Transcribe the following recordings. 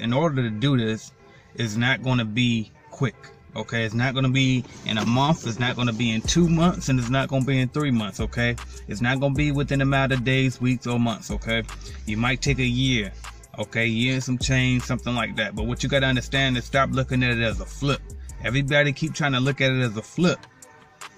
In order to do this, it's not going to be quick. Okay, it's not going to be in a month, it's not going to be in 2 months, and it's not going to be in 3 months. Okay, it's not going to be within a matter of days, weeks, or months. Okay, you might take a year. Okay, year and some change, something like that. But what you got to understand is stop looking at it as a flip. Everybody keep trying to look at it as a flip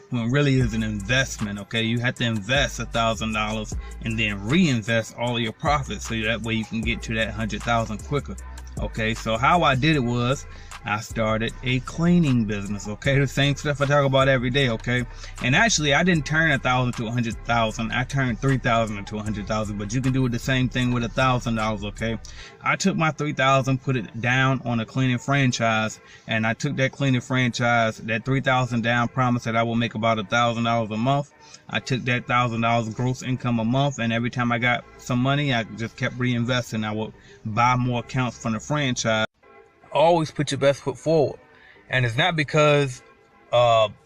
when really is an investment. Okay, you have to invest $1,000 and then reinvest all of your profits, so that way you can get to that 100,000 quicker. Okay, so how I did it was I started a cleaning business. Okay, the same stuff I talk about every day. Okay, and actually I didn't turn 1,000 to 100,000. I turned 3,000 to 100,000. But you can do the same thing with $1,000. Okay, I took my 3,000, put it down on a cleaning franchise, and I took that cleaning franchise, that 3,000 down, promised that I will make about $1,000 a month. I took that $1,000 gross income a month, and every time I got some money, I just kept reinvesting. I would buy more accounts from the franchise. Always put your best foot forward, and it's not because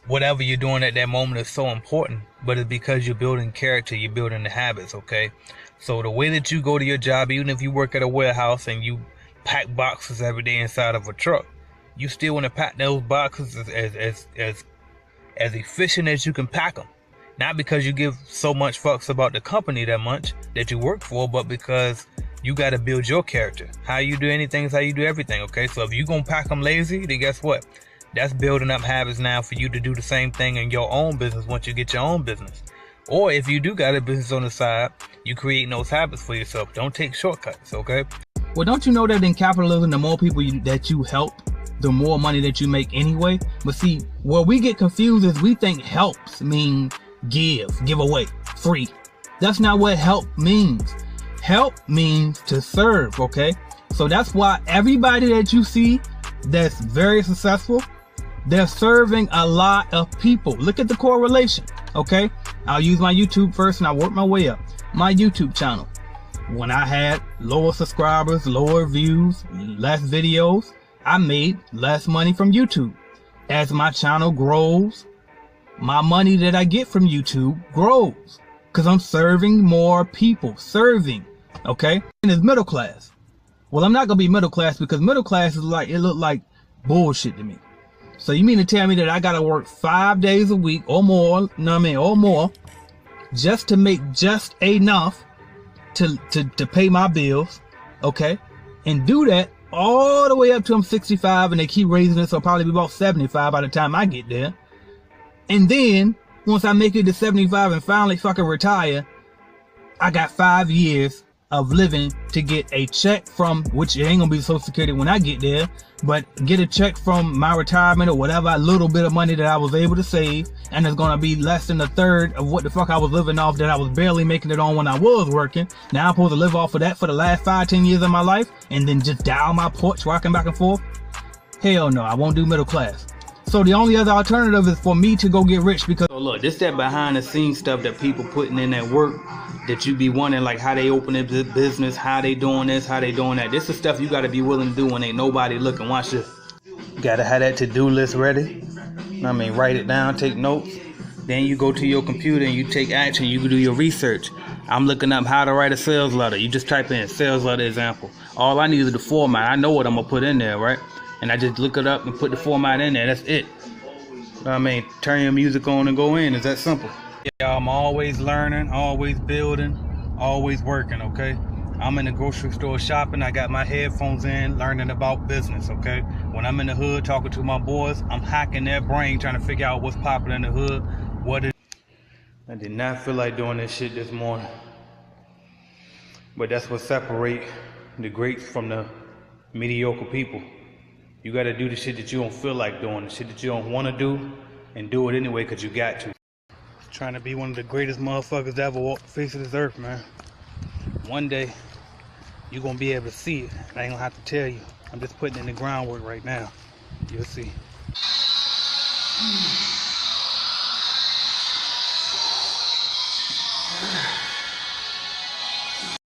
whatever you're doing at that moment is so important, but it's because you're building character, you're building the habits. Okay, so the way that you go to your job, even if you work at a warehouse and you pack boxes every day inside of a truck, you still want to pack those boxes as efficient as you can pack them. Not because you give so much fucks about the company that much that you work for, but because you got to build your character. How you do anything is how you do everything. Okay, so if you gonna pack them lazy, then guess what? That's building up habits now for you to do the same thing in your own business once you get your own business. Or if you do got a business on the side, you create those habits for yourself. Don't take shortcuts. Okay. Well, don't you know that in capitalism, the more people that you help, the more money that you make anyway? But see, where we get confused is we think helps mean give away, free. That's not what help means. Help means to serve. Okay, so that's why everybody that you see that's very successful, they're serving a lot of people. Look at the correlation. Okay, I'll use my YouTube first and I'll work my way up. My YouTube channel, when I had lower subscribers, lower views, less videos, I made less money from YouTube. As my channel grows, my money that I get from YouTube grows, because I'm serving more people. Okay, and it's middle class. Well, I'm not gonna be middle class, because middle class is like, it looked like bullshit to me. So you mean to tell me that I gotta work 5 days a week or more, or more, just to make just enough to pay my bills? Okay, and do that all the way up to I'm 65, and they keep raising it, so I'll probably be about 75 by the time I get there. And then once I make it to 75 and finally fucking retire, I got 5 years of living to get a check from, which it ain't gonna be Social Security when I get there, but get a check from my retirement or whatever little bit of money that I was able to save, and it's gonna be less than a third of what the fuck I was living off that I was barely making it on when I was working. Now I'm supposed to live off of that for the last 5-10 years of my life, and then just die on my porch rocking back and forth? Hell no, I won't do middle class. So the only other alternative is for me to go get rich, because so look, this that behind the scenes stuff that people putting in that work that you be wondering, like how they open their business, how they doing this, how they doing that. This is stuff you got to be willing to do when ain't nobody looking. Watch this. You got to have that to-do list ready. I mean, write it down, take notes. Then you go to your computer and you take action. You can do your research. I'm looking up how to write a sales letter. You just type in sales letter example. All I need is the format. I know what I'm going to put in there, right? And I just look it up and put the format in there. That's it. I mean, turn your music on and go in. It's that simple. Yeah, I'm always learning, always building, always working. Okay, I'm in the grocery store shopping. I got my headphones in, learning about business. Okay, when I'm in the hood talking to my boys, I'm hacking their brain, trying to figure out what's popular in the hood. I did not feel like doing this shit this morning, but that's what separates the greats from the mediocre people. You got to do the shit that you don't feel like doing, the shit that you don't want to do, and do it anyway because you got to. Trying to be one of the greatest motherfuckers that ever walked the face of this earth, man. One day, you're going to be able to see it. I ain't going to have to tell you. I'm just putting in the groundwork right now. You'll see.